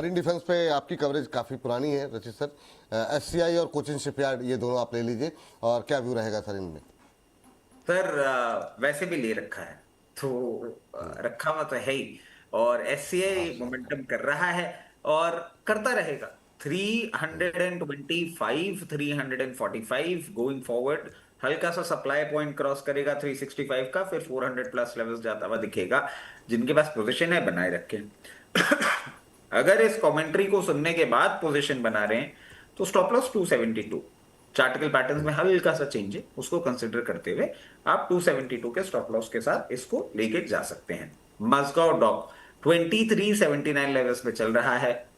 Marine defence पे आपकी coverage काफ़ी पुरानी है रचित सर। एससीआई और कोचिन शिपयार्ड ये दोनों आप ले लीजिए, और क्या व्यू रहेगा सर इनमें? सर वैसे भी ले रखा है तो रखा हुआ तो है ही। और हाँ एससीआई सर। मोमेंटम कर रहा है और करता रहेगा। 325 345 गोइंग फॉरवर्ड। हल्का सा सप्लाई पॉइंट क्रॉस करेगा 365 का, फिर 400 प्लस लेवल्स जाता हुआ दिखेगा। जिनके पास पोजीशन है बनाए रखें। अगर इस कमेंट्री को सुनने के बाद पोजीशन बना रहे हैं तो स्टॉप लॉस 272। चार्टिकल पैटर्न्स में हल्का सा चेंज है, उसको कंसिडर करते हुए आप 272 के स्टॉप लॉस के साथ इसको लेके जा सकते हैं। मस्गाओ डॉक 2379 लेवल्स पे चल रहा है।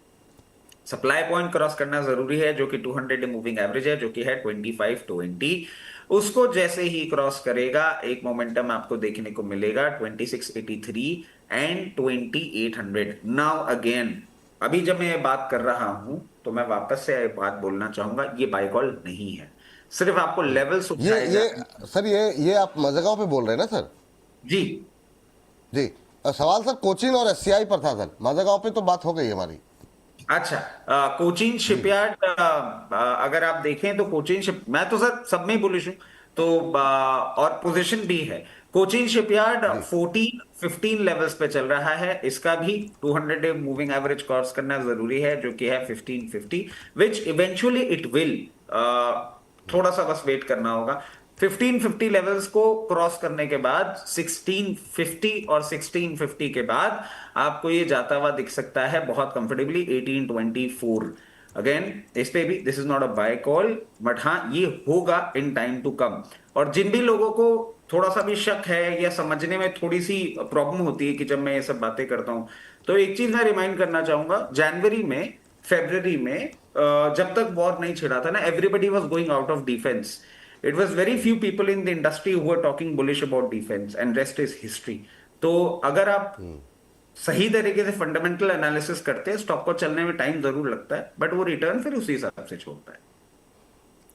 सप्लाई पॉइंट क्रॉस करना जरूरी है, जो कि 200 मूविंग एवरेज है, जो कि है 2520। उसको जैसे ही क्रॉस करेगा एक मोमेंटम आपको देखने को मिलेगा 2683 एंड 2800। नाउ अगेन, अभी जब मैं ये बात कर रहा हूं तो मैं वापस से बात बोलना चाहूंगा, ये बाय कॉल नहीं है। सिर्फ आपको लेवल्स ये उठाए जा ये सर, ये आप मजगांव पे बोल रहे हैं ना सर? जी। जी। सवाल सर कोचिन और एससीआई पर था सर, मजगांव पे तो बात हो गई हमारी। अच्छा, कोचिन जी। शिपयार्ड अगर आप देखें तो कोचिन शिप, मैं तो सर सब में ही बुलिश हूं। तो और पोजीशन भी है। कोचिन शिपयार्ड जी। 15 लेवल्स पे चल रहा है। इसका भी 200 मूविंग एवरेज क्रॉस करना जरूरी है, जो कि है 1550, विच इवेंचुअली इट विल। थोड़ा सा बस वेट करना होगा। 1550 लेवल्स को क्रॉस करने के बाद 1650 और 1650 के बाद आपको ये जाता हुआ दिख सकता है बहुत कंफर्टेबली 1824। अगेन, इस पे भी this is not a buy call, but हाँ ये होगा इन टाइम टू कम। और जिन भी लोगों को थोड़ा सा भी शक है या समझने में थोड़ी सी प्रॉब्लम होती है कि जब मैं ये सब बातें करता हूं, तो एक चीज मैं रिमाइंड करना चाहूंगा। जनवरी में, फेब्रवरी में, जब तक वॉर नहीं छिड़ा था ना, everybody was going out of defence. It was very few people in the industry who are talking bullish about defence, and rest is history. तो अगर आप सही तरीके से फंडामेंटल एनालिसिस करते हैं, स्टॉक को चलने में टाइम जरूर लगता है, बट वो रिटर्न फिर उसी हिसाब से छोड़ता है।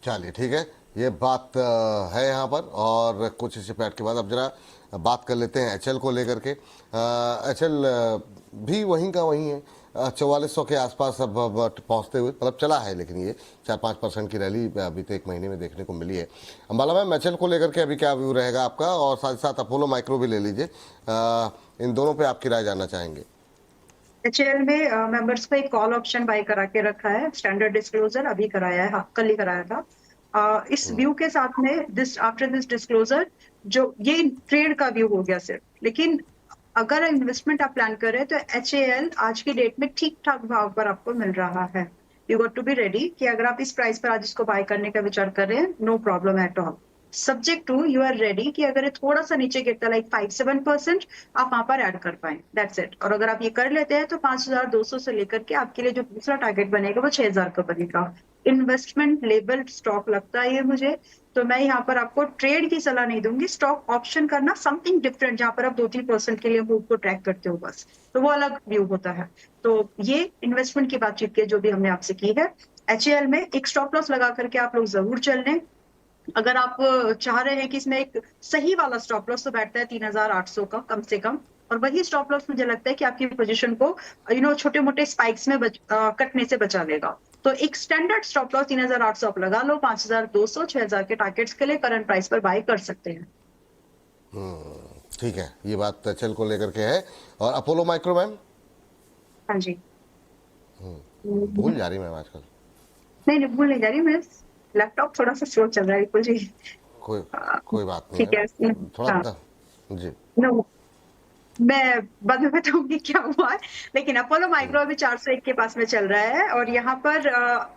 चलिए ठीक है, ये बात है यहाँ पर। और कुछ शिपयार्ड के बाद अब जरा बात कर लेते हैं एचएल को लेकर के। एचएल भी वहीं का वहीं है, 4400 के आसपास अब पहुँचते हुए, मतलब चला है, लेकिन ये 4-5% की रैली अभी तो एक महीने में देखने को मिली है। अंबाला मैम, एचएल को लेकर के अभी क्या व्यू रहेगा आपका? और साथ ही साथ अपोलो माइक्रो भी ले लीजिए। इन दोनों पे आपकी राय जानना चाहेंगे। एचएएल में मेंबर्स को एक कॉल ऑप्शन बाय करा के रखा है, स्टैंडर्ड डिस्क्लोजर अभी कराया है, हाँ, कल ही कराया था। इस व्यू के साथ में दिस आफ्टर दिस डिस्क्लोजर, जो ये ट्रेड का व्यू हो गया सिर्फ, लेकिन अगर इन्वेस्टमेंट आप प्लान कर रहे हैं तो एचएएल आज की डेट में ठीक ठाक भाव पर आपको मिल रहा है। You got to be ready कि अगर आप इस प्राइस पर आज इसको बाय करने का विचार कर रहे हैं, no problem at all, subject to you are ready कि अगर ये थोड़ा सा नीचे गिरता लाइक 5-7%, आप वहां पर ऐड कर पाए, दैट्स इट। और अगर आप ये कर लेते हैं तो 5200 से लेकर के आपके लिए जो दूसरा टारगेट बनेगा वो 6000 का बनेगा। इन्वेस्टमेंट लेवल स्टॉक लगता है ये मुझे। तो मैं यहाँ पर आपको ट्रेड की सलाह नहीं दूंगी, स्टॉक ऑप्शन करना, समथिंग डिफरेंट जहां पर आप 2-3% के लिए मूव को ट्रैक करते हो बस, तो वो अलग व्यू होता है। तो ये इन्वेस्टमेंट की बातचीत के जो भी हमने आपसे की है, एचएएल में एक स्टॉप लॉस लगा करके आप लोग जरूर चल लें। अगर आप चाह रहे हैं कि इसमें एक सही वाला स्टॉप लॉस तो बैठता है 3800 का कम से कम, और वही स्टॉप लॉस मुझे लगता है कि आपकी पोजीशन को छोटे मोटे स्पाइक्स में कटने से बचा लेगा। तो एक स्टैंडर्ड स्टॉप लॉस 3800 आप लगा लो, 5200 6000 के टारगेट्स के लिए करंट प्राइस पर बाय कर सकते हैं। ठीक है, ये बात एचएल को लेकर के है। और अपोलो माइक्रो मैम? हाँ जी। भूल जा रही मैम आजकल। नहीं नहीं, भूल नहीं जा रही मैं, लैपटॉप थोड़ा सा स्लो चल रहा है बिल्कुल जी। कोई कोई बात नहीं ठीक है। है, थोड़ा हाँ। जी। नो, मैं बाद में बताऊंगी क्या हुआ है, लेकिन अपोलो माइक्रो अभी 401 के पास में चल रहा है, और यहाँ पर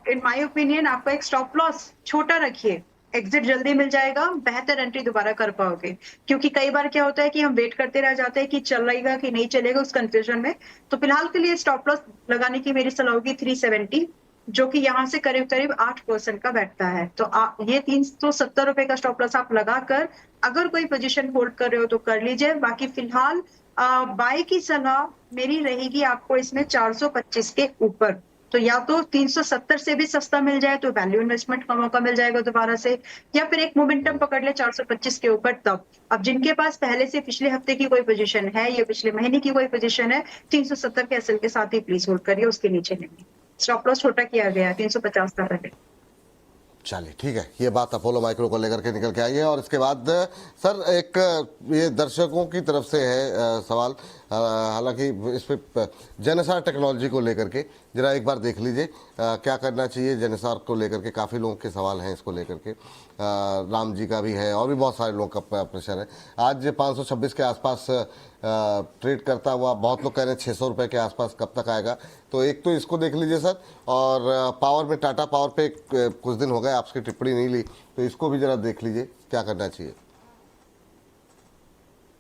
इन माय ओपिनियन आपको एक स्टॉप लॉस छोटा रखिए, एग्जिट जल्दी मिल जाएगा, बेहतर एंट्री दोबारा कर पाओगे। क्योंकि कई बार क्या होता है कि हम वेट करते रह जाते हैं कि चलेगा कि नहीं चलेगा उस कंफ्यूजन में। तो फिलहाल के लिए स्टॉप लॉस लगाने की मेरी सलाह होगी 370, जो कि यहाँ से करीब करीब 8% का बैठता है। तो ये 370 रुपए का स्टॉप लॉस आप लगाकर अगर कोई पोजीशन होल्ड कर रहे हो तो कर लीजिए। बाकी फिलहाल बाय की सलाह मेरी रहेगी आपको इसमें 425 के ऊपर। तो या तो 370 से भी सस्ता मिल जाए तो वैल्यू इन्वेस्टमेंट का मौका मिल जाएगा दोबारा से, या फिर एक मोमेंटम पकड़ ले 425 के ऊपर तब। अब जिनके पास पहले से पिछले हफ्ते की कोई पोजीशन है या पिछले महीने की कोई पोजीशन है, 370 के एसएल के साथ ही प्लीज होल्ड करिए, उसके नीचे नहीं। स्टॉप लॉस छोटा किया गया है, 350 था पहले। चलिए ठीक है, ये बात अपोलो माइक्रो को लेकर के निकल के आई है। और इसके बाद सर एक ये दर्शकों की तरफ से है सवाल, हालांकि इस पे जेनेसार टेक्नोलॉजी को लेकर के जरा एक बार देख लीजिए क्या करना चाहिए जेनेसार को लेकर के। काफ़ी लोगों के सवाल हैं इसको लेकर के, राम जी का भी है और भी बहुत सारे लोगों का प्रेशर है। आज 526 के आसपास ट्रेड करता हुआ, बहुत लोग कह रहे हैं 600 रुपये के आसपास कब तक आएगा। तो एक तो इसको देख लीजिए सर, और पावर में टाटा पावर पे कुछ दिन हो गए आपकी टिप्पणी नहीं ली, तो इसको भी जरा देख लीजिए क्या करना चाहिए।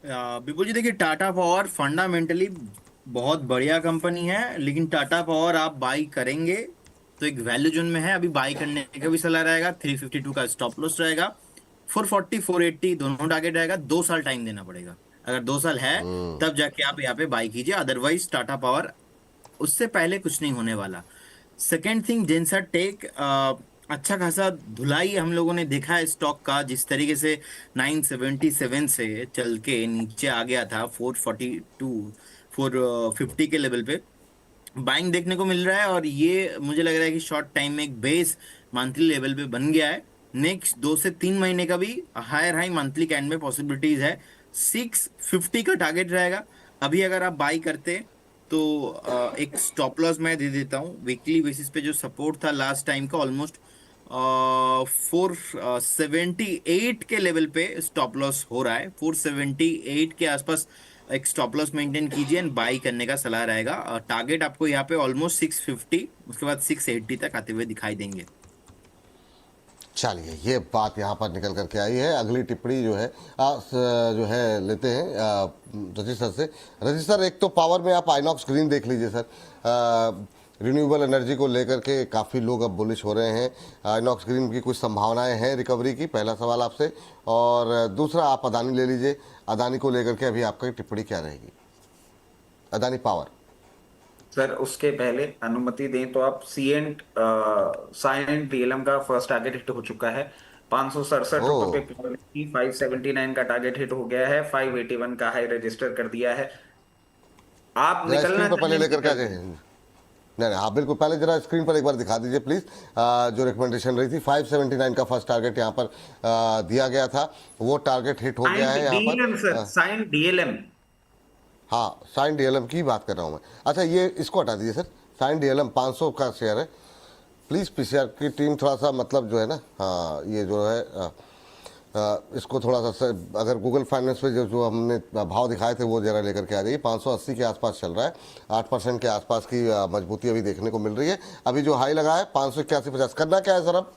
बिल्कुल जी, देखिए टाटा पावर फंडामेंटली बहुत बढ़िया कंपनी है, लेकिन टाटा पावर आप बाई करेंगे तो एक वैल्यू जोन में है, अभी बाई करने का भी सलाह रहेगा। 352 का स्टॉप लॉस रहेगा, 440 480 दोनों टारगेट रहेगा। 2 साल टाइम देना पड़ेगा, अगर 2 साल है तब जाके आप यहाँ पे बाई कीजिए, अदरवाइज टाटा पावर उससे पहले कुछ नहीं होने वाला। सेकेंड थिंग, जेनसर टेक अच्छा खासा धुलाई हम लोगों ने देखा है स्टॉक का, जिस तरीके से 977 से चल के नीचे आ गया था 442 450 के लेवल पे बाइंग देखने को मिल रहा है। और ये मुझे लग रहा है कि शॉर्ट टाइम में एक बेस मंथली लेवल पे बन गया है। नेक्स्ट 2 से 3 महीने का भी हायर हाई मंथली कैंड में पॉसिबिलिटीज है। 650 का टारगेट रहेगा। अभी अगर आप बाई करते तो एक स्टॉप लॉस मैं दे देता हूँ। वीकली बेसिस पे जो सपोर्ट था लास्ट टाइम का ऑलमोस्ट 478 के लेवल पे स्टॉप लॉस हो रहा है। 478 के आसपास एक स्टॉप लॉस मेंटेन कीजिए एंड बाई करने का सलाह रहेगा। टारगेट आपको यहाँ पे ऑलमोस्ट 650, उसके बाद 680 तक आते हुए दिखाई देंगे। चलिए ये बात यहाँ पर निकल करके आई है। अगली टिप्पणी जो है जो है लेते हैं रजित सर से। रजित सर, एक तो पावर में आप आइनॉक्स ग्रीन देख लीजिए सर, रिन्यूएबल एनर्जी को लेकर के काफ़ी लोग अब बुलिश हो रहे हैं। आइनॉक्स ग्रीन की कुछ संभावनाएं हैं रिकवरी की, पहला सवाल आपसे। और दूसरा आप अदानी ले लीजिए, अदानी को लेकर के अभी आपकी टिप्पणी क्या रहेगी, अदानी पावर। सर उसके पहले अनुमति दें तो आप साइएंट डीएलएम का फर्स्ट टारगेट हिट हो चुका है 567 रुपए पे। 579 का टारगेट हिट हो गया है, 581 का हाई रजिस्टर कर दिया है। आप जरा निकलना स्क्रीन पर पहले लेकर के आ जाए। नहीं हाँ बिल्कुल, पहले जरा स्क्रीन पर एक बार दिखा दीजिए प्लीज। जो रिकमेंडेशन रही थी 579 का फर्स्ट टारगेट यहाँ पर दिया गया था, वो टारगेट हिट हो गया है यहाँ पर। साइंट डीएलएम, हाँ साइन डीएलएम की बात कर रहा हूँ मैं। अच्छा ये इसको हटा दीजिए सर, साइन डीएलएम 500 का शेयर है। प्लीज़ पीसीआर की टीम थोड़ा सा मतलब जो है ना, हाँ ये जो है इसको थोड़ा सा अगर गूगल फाइनेंस पे जो हमने भाव दिखाए थे वो जरा लेकर के आ जाइए। 580 के आसपास चल रहा है, 8% के आसपास की मजबूती अभी देखने को मिल रही है। अभी जो हाई लगा है 581.50, करना क्या है सर अब?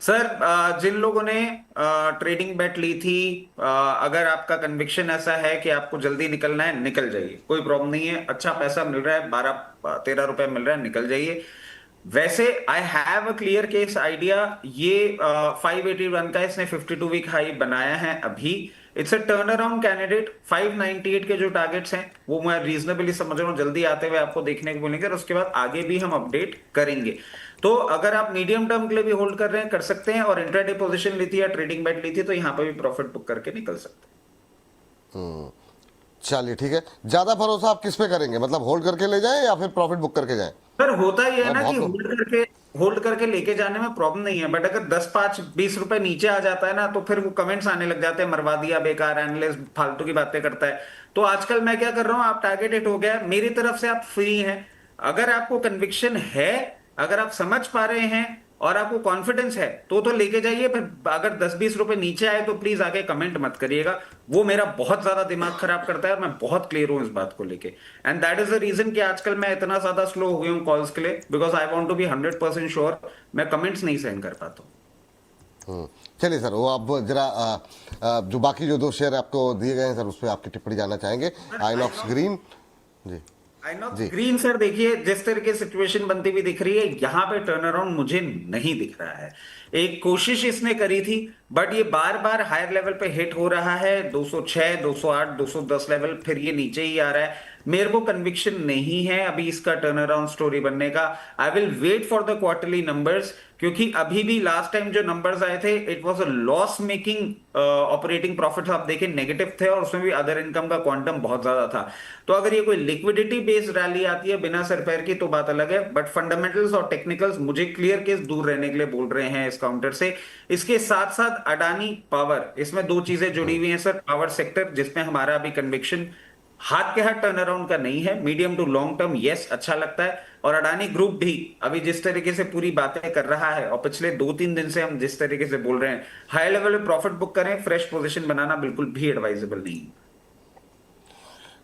सर जिन लोगों ने ट्रेडिंग बेट ली थी, अगर आपका कन्विक्शन ऐसा है कि आपको जल्दी निकलना है, निकल जाइए, कोई प्रॉब्लम नहीं है। अच्छा पैसा मिल रहा है, 12-13 रुपए मिल रहा है, निकल जाइए। वैसे I have a clear case idea, ये 581 का इसने 52 वीक हाई बनाया है अभी। It's a turn around candidate. 598 के जो टारगेट्स हैं वो मैं रीजनेबली समझ रहा हूँ जल्दी आते हुए आपको देखने को मिलेंगे, और उसके बाद आगे भी हम अपडेट करेंगे। तो अगर आप मीडियम टर्म के लिए भी होल्ड कर रहे हैं, कर सकते हैं, और इंट्राडे पोजीशन ली थी या ट्रेडिंग बेट ली थी तो यहाँ पे भी प्रॉफिट बुक करके निकल सकते हैं। चलिए ठीक है। ज़्यादा भरोसा आप किस पे करेंगे, मतलब होल्ड करके ले जाएं या फिर प्रॉफिट बुक करके जाएं? सर होता ही है ना कि बहुत होल्ड करके लेके जाने में प्रॉब्लम नहीं है, बट अगर 10-5-20 रुपए नीचे आ जाता है ना तो फिर वो कमेंट्स आने लग जाते हैं, मरवा दिया, बेकार, एनालिस्ट फालतू की बातें करता है। तो आजकल मैं क्या कर रहा हूं, आप टारगेट हिट हो गया, मेरी तरफ से आप फ्री हैं। अगर आपको कन्विक्शन है, अगर आप समझ पा रहे हैं और आपको कॉन्फिडेंस है तो लेके जाइए। फिर अगर 10-20 रुपए नीचे आए तो प्लीज आके कमेंट मत करिएगा, वो मेरा बहुत ज्यादा दिमाग खराब करता है और मैं बहुत क्लियर हूं इस बात को लेके। And that is the reason कि आजकल मैं इतना ज्यादा स्लो हो गया हूं कॉल्स के लिए, because I want to be 100% sure. मैं कमेंट्स नहीं सहन कर पाता हूं। चलिए सर, वो आप जरा जो बाकी जो 2 शेयर आपको दिए गए हैं सर उस पर आपकी टिप्पणी जानना चाहेंगे। आइनॉक्स ग्रीन जी, आइनॉक्स ग्रीन सर देखिए, जिस तरह की सिचुएशन बनती हुई दिख रही है, यहां पे टर्न अराउंड मुझे नहीं दिख रहा है। एक कोशिश इसने करी थी बट ये बार बार हायर लेवल पे हिट हो रहा है, 206, 208, 210 लेवल, फिर ये नीचे ही आ रहा है। मेरे को कन्विक्शन नहीं है अभी इसका टर्न अराउंड स्टोरी बनने का। I will wait for the quarterly numbers, क्योंकि अभी भी लास्ट टाइम जो नंबर्स आए थे it was a loss making operating profit आप देखें नेगेटिव थे, और उसमें भी अदर इनकम का क्वांटम बहुत ज्यादा था। तो अगर ये कोई लिक्विडिटी बेस्ड रैली आती है बिना सर पैर की तो बात अलग है, बट फंडामेंटल्स और टेक्निकल्स मुझे क्लियर केस दूर रहने के लिए बोल रहे हैं इस काउंटर से। इसके साथ साथ अडानी पावर, इसमें दो चीजें जुड़ी हुई हैं सर। पावर सेक्टर जिसमें हमारा अभी कन्विक्शन हाथ के हाथ टर्न अराउंड का नहीं है, medium to long term yes अच्छा लगता है। और अडानी ग्रुप भी अभी जिस तरीके से पूरी बातें कर रहा है, और पिछले 2-3 दिन से हम जिस तरीके से बोल रहे हैं हाई लेवल पे प्रॉफिट बुक करें, फ्रेश पोजीशन बनाना बिल्कुल भी एडवाइजेबल नहीं है।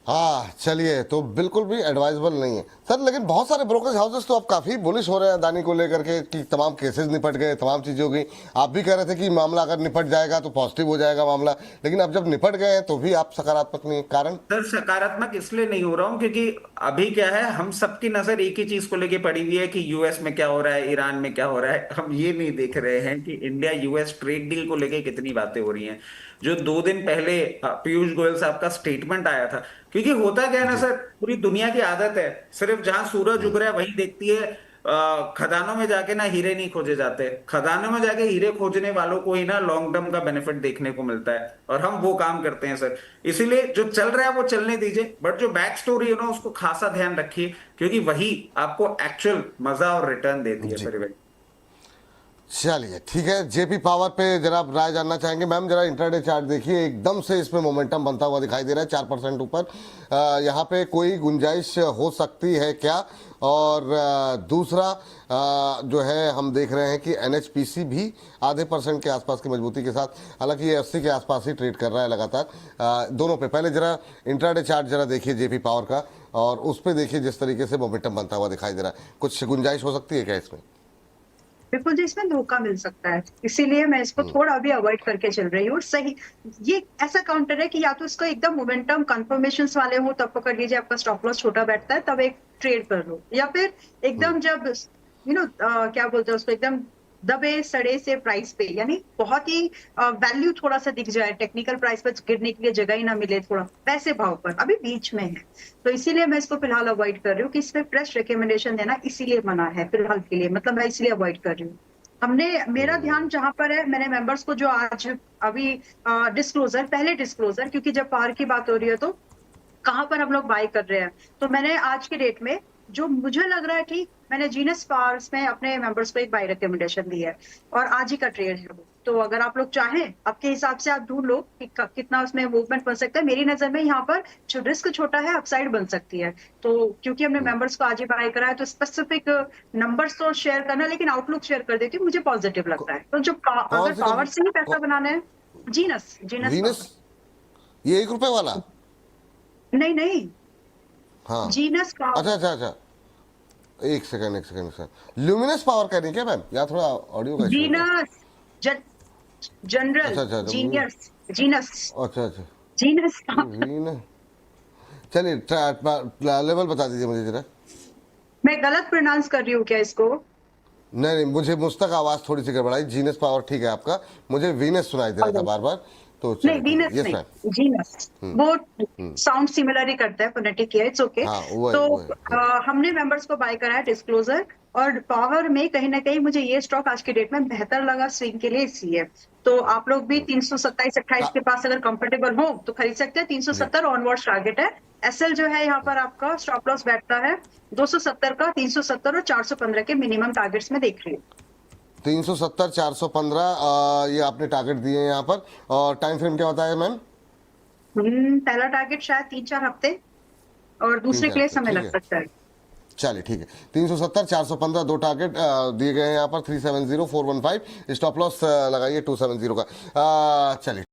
हाँ चलिए, तो बिल्कुल भी एडवाइजेबल नहीं है सर। लेकिन बहुत सारे ब्रोकरेज हाउसेस तो अब काफ़ी बुलिश हो रहे हैं अदानी को लेकर के कि तमाम केसेस निपट गए, तमाम चीज़ें हो गई। आप भी कह रहे थे कि मामला अगर निपट जाएगा तो पॉजिटिव हो जाएगा मामला, लेकिन अब जब निपट गए हैं तो भी आप सकारात्मक नहीं है। कारण सर सकारात्मक इसलिए नहीं हो रहा हूं क्योंकि अभी क्या है, हम सबकी नजर एक ही चीज को लेके पड़ी हुई है कि यूएस में क्या हो रहा है, ईरान में क्या हो रहा है। हम ये नहीं देख रहे हैं कि इंडिया यूएस ट्रेड डील को लेके कितनी बातें हो रही हैं। जो 2 दिन पहले पीयूष गोयल साहब का स्टेटमेंट आया था, क्योंकि होता क्या है ना सर, पूरी दुनिया की आदत है सिर्फ जहां सूरज उग रहा है वहीं देखती है। खदानों में जाके ना हीरे नहीं खोजे जाते, खदानों में जाके हीरे खोजने वालों को ही ना लॉन्ग टर्म का बेनिफिट देखने को मिलता है, और हम वो काम करते हैं सर। इसीलिए जो चल रहा है वो चलने दीजिए, बट जो बैक स्टोरी है ना उसको खासा ध्यान रखिए, क्योंकि वही आपको एक्चुअल मजा और रिटर्न देती है जी। Sir event. चलिए ठीक है, जेपी पावर पे जरा आप राय जानना चाहेंगे मैम। जरा इंट्राडे चार्ट देखिए, एकदम से इसमें मोमेंटम बनता हुआ दिखाई दे रहा है 4% ऊपर। यहाँ पे कोई गुंजाइश हो सकती है क्या? और दूसरा जो है हम देख रहे हैं कि एनएचपीसी भी आधे % के आसपास की मजबूती के साथ, हालांकि ये 80 के आसपास ही ट्रेड कर रहा है लगातार दोनों पे। पहले जरा इंट्राडे चार्ट जरा देखिए जेपी पावर का, और उस पर देखिए जिस तरीके से मोमेंटम बनता हुआ दिखाई दे रहा है, कुछ गुंजाइश हो सकती है क्या इसमें? बिल्कुल जी, इसमें धोखा मिल सकता है, इसीलिए मैं इसको थोड़ा अभी अवॉइड करके चल रही हूँ। सही, ये ऐसा काउंटर है कि या तो इसको एकदम मोमेंटम कंफर्मेशन वाले हो तब पकड़ लीजिए, आपका स्टॉप लॉस छोटा बैठता है तब एक ट्रेड कर लो, या फिर एकदम जब क्या बोलते हैं उसको, एकदम दबे सड़े से प्राइस पे, यानी बहुत ही वैल्यू थोड़ा सा दिख जाए, टेक्निकल प्राइस पर गिरने के लिए जगह ही ना मिले, थोड़ा वैसे भाव पर अभी बीच में है। तो इसीलिए मैं इसको फिलहाल अवॉइड कर रही हूँ कि इसमें फ्रेश रिकमेंडेशन देना इसीलिए मना है फिलहाल के लिए, मतलब मैं इसलिए अवॉइड कर रही हूँ। मेरा ध्यान जहां पर है, मैंने मेंबर्स को जो आज अभी पहले डिस्क्लोजर, क्योंकि जब पावर की बात हो रही है तो कहाँ पर हम लोग बाय कर रहे हैं, तो मैंने आज के डेट में जो मुझे लग रहा है ठीक, मैंने जीनस पावर्स में अपने मेंबर्स को एक बाय रिकमेंडेशन दी है, और आज ही का ट्रेड है वो। तो अगर आप लोग चाहें, आपके हिसाब से आप ढूंढ लो कि कितना उसमें मूवमेंट बन सकता है। मेरी नजर में यहाँ पर जो रिस्क छोटा है, अपसाइड बन सकती है। तो क्योंकि हमने मेंबर्स को आज ही बाय करा है, तो स्पेसिफिक नंबर्स तो शेयर करना, लेकिन आउटलुक शेयर कर देती हूँ, मुझे पॉजिटिव लगता है। तो जो अगर पावर से ही पैसा बनाना है, जीनस वीनस, ये ₹1 वाला? नहीं, हाँ जीनस पावर। अच्छा, एक सेकंड सर, ल्यूमिनस पावर कह रही क्या मैम? या थोड़ा ऑडियो का इशू है क्या? जीनस जनरल अच्छा, जीनियस जीनस अच्छा जीनस। वीन, चलिए लेवल बता दीजिए मुझे जरा। मैं गलत प्रोनाउंस कर रही हूँ क्या इसको? नहीं, मुझे मुझ तक आवाज थोड़ी सी गड़बड़ाई। जीनस पावर ठीक है आपका, मुझे वीनस सुनाई दे रहा था बार बार। तो नहीं, वीनस नहीं, जीनस। वो साउंड सिमिलर ही करता है, फोनेटिक है, इट्स ओके। हाँ, तो हमने मेंबर्स को बाय करा है डिस्क्लोजर, और पावर में कहीं ना कहीं मुझे ये स्टॉक आज के डेट में बेहतर लगा स्विंग के लिए, इसलिए। तो आप लोग भी 327-28 के पास अगर कंफर्टेबल हो तो खरीद सकते हैं। 370 ऑनवर्ड्स टारगेट है। एसएल जो है यहाँ पर आपका स्टॉप लॉस बैठता है 270 का, 370 और 415 के मिनिमम टारगेट्स में देख रही हूँ। 370, 415 ये आपने टारगेट दिए हैं यहाँ पर। और टाइम फ्रेम क्या बताया मैम? पहला टारगेट शायद 3-4 हफ्ते, और दूसरे के लिए समय लग सकता है। चलिए ठीक है, 370, 415 दो टारगेट दिए गए हैं यहाँ पर। 370, 415 स्टॉप लॉस लगाइए 270 का। चलिए।